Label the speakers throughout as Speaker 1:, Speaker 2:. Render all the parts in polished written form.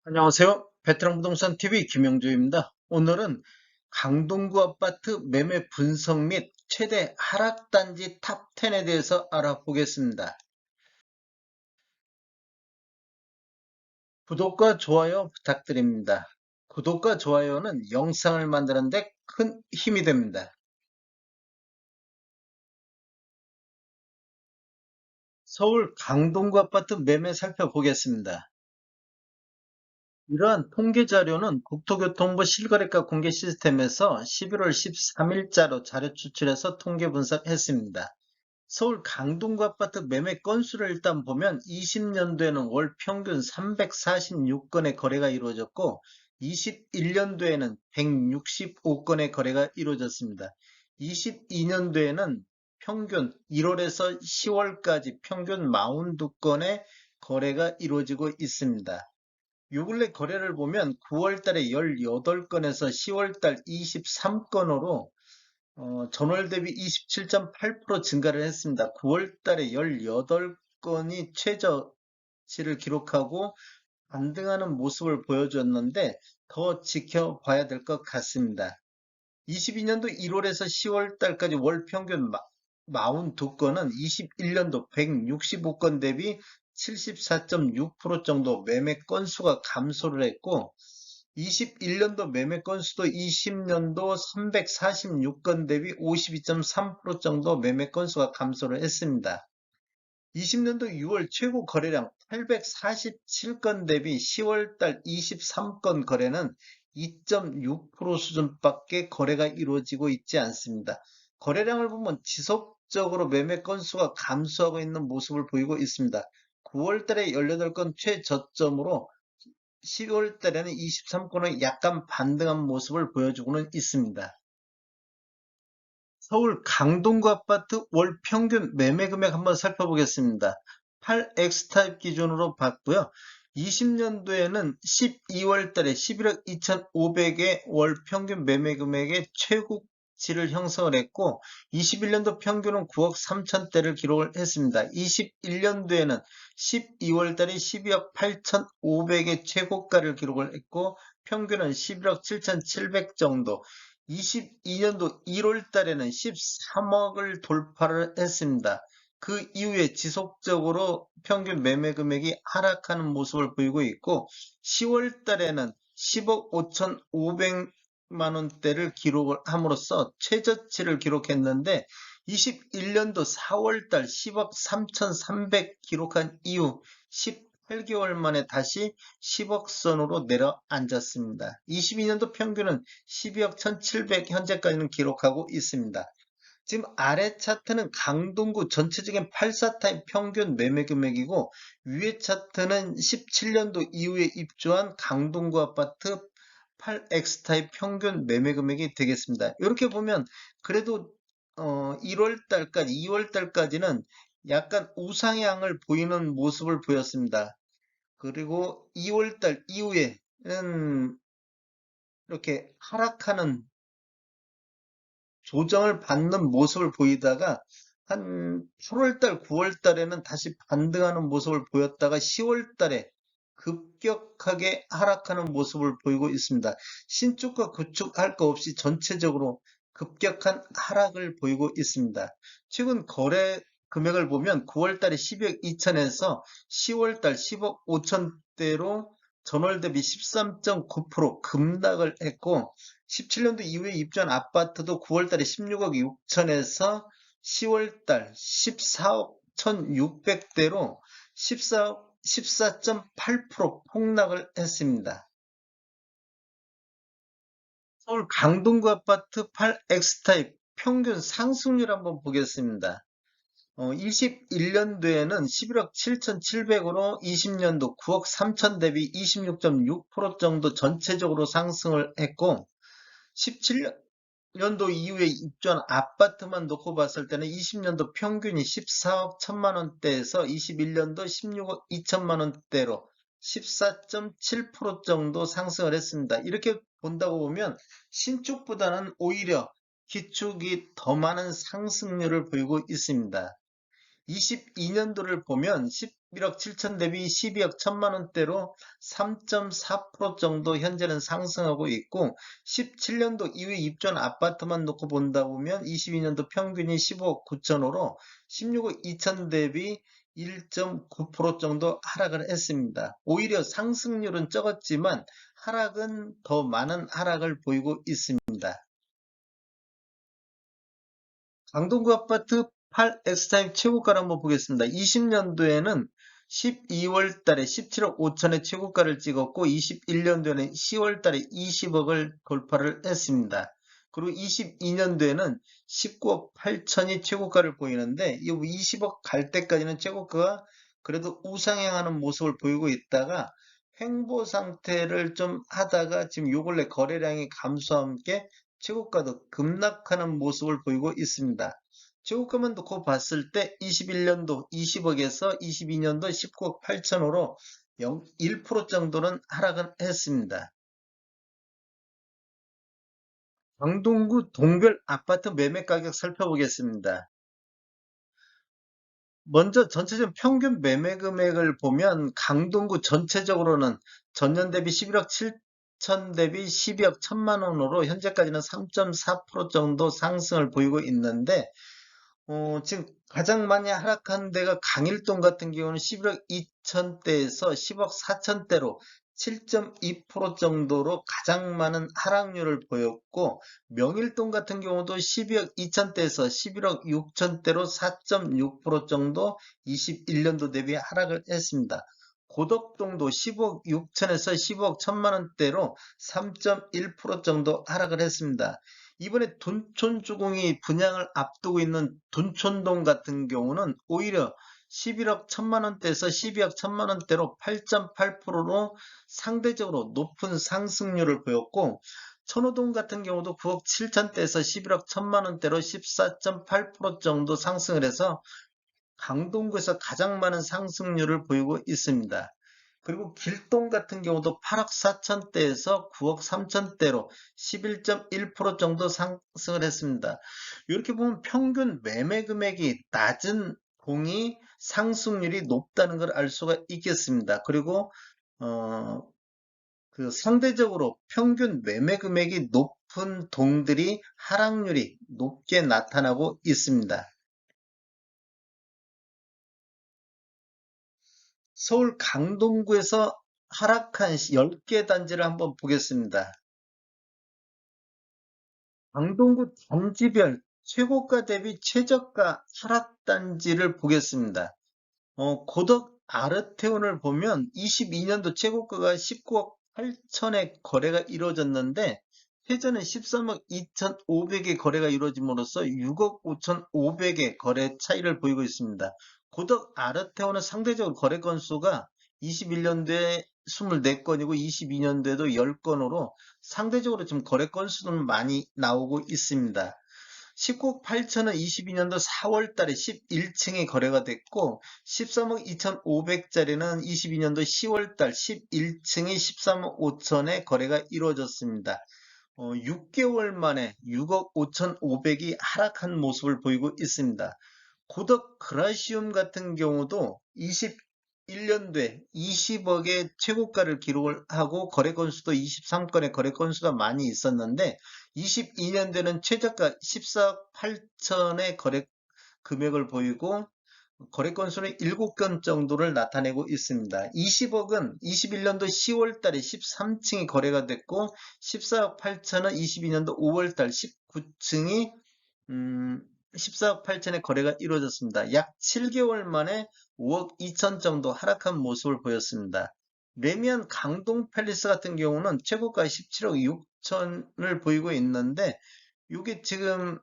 Speaker 1: 안녕하세요. 베테랑 부동산 TV 김영주입니다. 오늘은 강동구 아파트 매매 분석 및 최대 하락 단지 탑 10에 대해서 알아보겠습니다. 구독과 좋아요 부탁드립니다. 구독과 좋아요는 영상을 만드는 데 큰 힘이 됩니다. 서울 강동구 아파트 매매 살펴보겠습니다. 이러한 통계 자료는 국토교통부 실거래가 공개 시스템에서 11월 13일자로 자료 추출해서 통계 분석했습니다. 서울 강동구 아파트 매매 건수를 일단 보면 20년도에는 월 평균 346건의 거래가 이루어졌고 21년도에는 165건의 거래가 이루어졌습니다. 22년도에는 평균 1월에서 10월까지 평균 42건의 거래가 이루어지고 있습니다. 요 근래 거래를 보면 9월 달에 18건에서 10월 달 23건으로 전월 대비 27.8% 증가를 했습니다. 9월 달에 18건이 최저치를 기록하고 반등하는 모습을 보여줬는데 더 지켜봐야 될 것 같습니다. 22년도 1월에서 10월 달까지 월 평균 42건은 21년도 165건 대비 74.6% 정도 매매 건수가 감소를 했고 21년도 매매 건수도 20년도 346건 대비 52.3% 정도 매매 건수가 감소를 했습니다. 20년도 6월 최고 거래량 847건 대비 10월 달 23건 거래는 2.6% 수준밖에 거래가 이루어지고 있지 않습니다. 거래량을 보면 지속적으로 매매 건수가 감소하고 있는 모습을 보이고 있습니다. 9월 달에 18건 최저점으로 10월 달에는 23건의 약간 반등한 모습을 보여주고는 있습니다. 서울 강동구 아파트 월 평균 매매 금액 한번 살펴보겠습니다. 8X 타입 기준으로 봤고요. 20년도에는 12월 달에 11억 2,500의 월 평균 매매 금액의 최고치를 형성을 했고 21년도 평균은 9억 3천대를 기록을 했습니다. 21년도에는 12월 달에 12억 8,500의 최고가를 기록을 했고 평균은 11억 7,700 정도 22년도 1월 달에는 13억을 돌파를 했습니다. 그 이후에 지속적으로 평균 매매 금액이 하락하는 모습을 보이고 있고 10월 달에는 10억 5,500만 원대를 기록을 함으로써 최저치를 기록했는데 21년도 4월 달 10억 3,300 기록한 이후 18개월 만에 다시 10억 선으로 내려앉았습니다. 22년도 평균은 12억 1,700 현재까지는 기록하고 있습니다. 지금 아래 차트는 강동구 전체적인 84 타입 평균 매매 금액이고 위에 차트는 17년도 이후에 입주한 강동구 아파트 8X 타입 평균 매매 금액이 되겠습니다. 이렇게 보면 그래도 1월 달까지 2월 달까지는 약간 우상향을 보이는 모습을 보였습니다. 그리고 2월달 이후에는 이렇게 하락하는 조정을 받는 모습을 보이다가 한 8월달, 9월달에는 다시 반등하는 모습을 보였다가 10월달에 급격하게 하락하는 모습을 보이고 있습니다. 신축과 구축 할 거 없이 전체적으로 급격한 하락을 보이고 있습니다. 최근 거래 금액을 보면 9월달에 12억 2천에서 10월달 10억 5천대로 전월 대비 13.9% 급락을 했고 17년도 이후에 입주한 아파트도 9월달에 16억 6천에서 10월달 14억 1,600대로 14.8% 폭락을 했습니다. 서울 강동구 아파트 8X 타입 평균 상승률 한번 보겠습니다. 21년도에는 11억 7,700으로 20년도 9억 3천 대비 26.6% 정도 전체적으로 상승을 했고 17년도 이후에 입주한 아파트만 놓고 봤을 때는 20년도 평균이 14억 1천만 원대에서 21년도 16억 2천만 원대로 14.7% 정도 상승을 했습니다. 이렇게 본다고 보면 신축보다는 오히려 기축이 더 많은 상승률을 보이고 있습니다. 22년도를 보면 11억 7천 대비 12억 1천만 원대로 3.4% 정도 현재는 상승하고 있고 17년도 이후에 입주한 아파트만 놓고 본다 보면 22년도 평균이 15억 9천호로 16억 2천 대비 1.9% 정도 하락을 했습니다. 오히려 상승률은 적었지만 하락은 더 많은 하락을 보이고 있습니다. 강동구 아파트 8X타입 최고가를 한번 보겠습니다. 20년도에는 12월 달에 17억 5천의 최고가를 찍었고 21년도에는 10월 달에 20억을 돌파를 했습니다. 그리고 22년도에는 19억 8천이 최고가를 보이는데 이 20억 갈 때까지는 최고가가 그래도 우상향하는 모습을 보이고 있다가 횡보 상태를 좀 하다가 지금 요 근래 거래량이 감소와 함께 최고가도 급락하는 모습을 보이고 있습니다. 최고가만 놓고 봤을 때 21년도 20억에서 22년도 19억 8천호로 1% 정도는 하락은 했습니다. 강동구 동별 아파트 매매 가격 살펴보겠습니다. 먼저 전체적 평균 매매 금액을 보면 강동구 전체적으로는 전년 대비 11억 7천 대비 12억 1천만 원으로 현재까지는 3.4% 정도 상승을 보이고 있는데 지금 가장 많이 하락한 데가 강일동 같은 경우는 11억 2천대에서 10억 4천대로 7.2% 정도로 가장 많은 하락률을 보였고 명일동 같은 경우도 12억 2천대에서 11억 6천대로 4.6% 정도 21년도 대비 하락을 했습니다. 고덕동도 10억 6천에서 10억 1천만 원대로 3.1% 정도 하락을 했습니다. 이번에 둔촌주공이 분양을 앞두고 있는 둔촌동 같은 경우는 오히려 11억 1천만 원대에서 12억 1천만 원대로 8.8%로 상대적으로 높은 상승률을 보였고 천호동 같은 경우도 9억 7천대에서 11억 1천만 원대로 14.8% 정도 상승을 해서 강동구에서 가장 많은 상승률을 보이고 있습니다. 그리고 길동 같은 경우도 8억 4천대에서 9억 3천대로 11.1% 정도 상승을 했습니다. 이렇게 보면 평균 매매 금액이 낮은 동이 상승률이 높다는 걸 알 수가 있겠습니다. 그리고 어, 그 상대적으로 평균 매매 금액이 높은 동들이 하락률이 높게 나타나고 있습니다. 서울 강동구에서 하락한 10개 단지를 한번 보겠습니다. 강동구 단지별 최고가 대비 최저가 하락 단지를 보겠습니다. 고덕 아르테온을 보면 22년도 최고가가 19억 8천에 거래가 이루어졌는데 최저는 13억 2,500에 거래가 이루어짐으로써 6억 5,500의 거래 차이를 보이고 있습니다. 고덕 아르테온은 상대적으로 거래 건수가 21년도에 24건이고 22년도에도 10건으로 상대적으로 지금 거래 건수는 많이 나오고 있습니다. 19억 8천은 22년도 4월 달에 11층에 거래가 됐고 13억 2,500짜리는 22년도 10월 달 11층이 13억 5천에 거래가 이루어졌습니다. 6개월 만에 6억 5,500이 하락한 모습을 보이고 있습니다. 고덕 그라시움 같은 경우도 21년도에 20억의 최고가를 기록을 하고 거래 건수도 23건의 거래 건수가 많이 있었는데 22년도에는 최저가 14억 8천의 거래 금액을 보이고 거래 건수는 7건 정도를 나타내고 있습니다. 20억은 21년도 10월 달에 13층이 거래가 됐고 14억 8천은 22년도 5월 달 19층이 14억 8천의 거래가 이루어졌습니다. 약 7개월 만에 5억 2천 정도 하락한 모습을 보였습니다. 레미안 강동 팰리스 같은 경우는 최고가 17억 6천을 보이고 있는데 이게 지금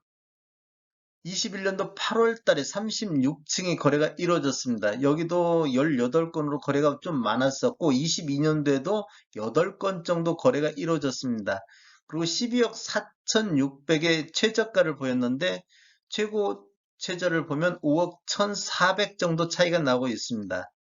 Speaker 1: 21년도 8월 달에 36층이 거래가 이루어졌습니다. 여기도 18건으로 거래가 좀 많았었고 22년도에도 8건 정도 거래가 이루어졌습니다. 그리고 12억 4,600의 최저가를 보였는데 최고 최저를 보면 5억 1,400 정도 차이가 나고 있습니다.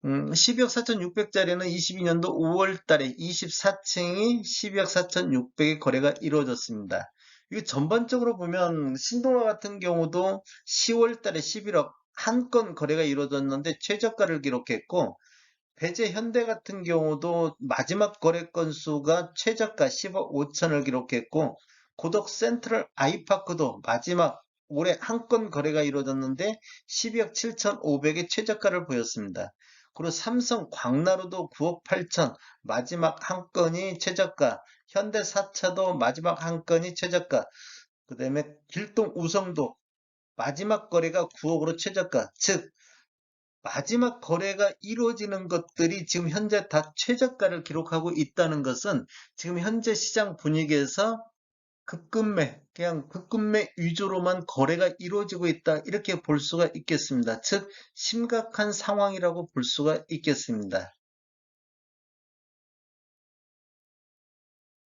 Speaker 1: 12억 4,600짜리는 22년도 5월 달에 24층이 12억 4,600의 거래가 이루어졌습니다. 이거 전반적으로 보면 신동아 같은 경우도 10월 달에 11억 한 건 거래가 이루어졌는데 최저가를 기록했고, 배제 현대 같은 경우도 마지막 거래 건수가 최저가 10억 5천을 기록했고, 고덕 센트럴 아이파크도 마지막 올해 한 건 거래가 이루어졌는데 12억 7천5백의 최저가를 보였습니다. 그리고 삼성 광나루도 9억 8천 마지막 한 건이 최저가, 현대사차도 마지막 한 건이 최저가, 그 다음에 길동 우성도 마지막 거래가 9억으로 최저가, 즉 마지막 거래가 이루어지는 것들이 지금 현재 다 최저가를 기록하고 있다는 것은 지금 현재 시장 분위기에서 급급매, 그냥 급급매 위주로만 거래가 이루어지고 있다. 이렇게 볼 수가 있겠습니다. 즉, 심각한 상황이라고 볼 수가 있겠습니다.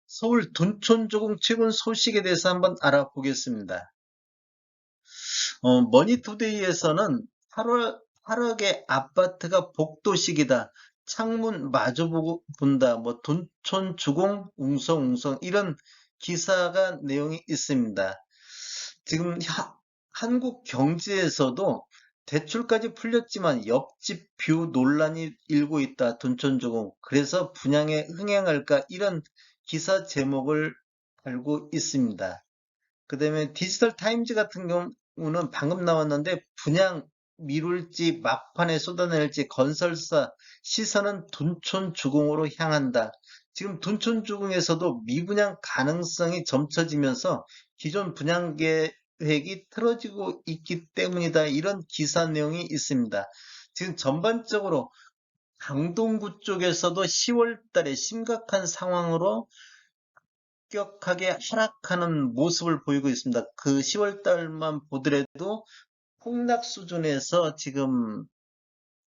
Speaker 1: 서울 둔촌조공 최근 소식에 대해서 한번 알아보겠습니다. 머니투데이에서는 8억의 아파트가 복도식이다. 창문 마주보고 본다. 뭐 둔촌 주공 웅성웅성 이런 기사가 내용이 있습니다. 지금 한국 경제에서도 대출까지 풀렸지만 옆집 뷰 논란이 일고 있다. 둔촌주공. 그래서 분양에 흥행할까 이런 기사 제목을 달고 있습니다. 그 다음에 디지털 타임즈 같은 경우는 방금 나왔는데 분양 미룰지 막판에 쏟아낼지 건설사 시선은 둔촌 주공으로 향한다. 지금 둔촌 주공에서도 미분양 가능성이 점쳐지면서 기존 분양 계획이 틀어지고 있기 때문이다. 이런 기사 내용이 있습니다. 지금 전반적으로 강동구 쪽에서도 10월 달에 심각한 상황으로 급격하게 하락하는 모습을 보이고 있습니다. 그 10월 달만 보더라도 폭락 수준에서 지금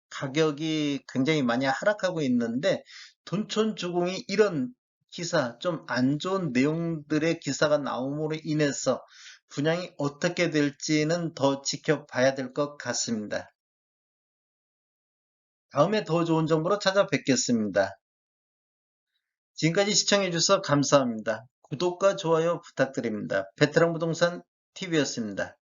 Speaker 1: 가격이 굉장히 많이 하락하고 있는데 둔촌주공이 이런 기사, 좀 안 좋은 내용들의 기사가 나옴으로 인해서 분양이 어떻게 될지는 더 지켜봐야 될 것 같습니다. 다음에 더 좋은 정보로 찾아뵙겠습니다. 지금까지 시청해주셔서 감사합니다. 구독과 좋아요 부탁드립니다. 베테랑 부동산 TV였습니다.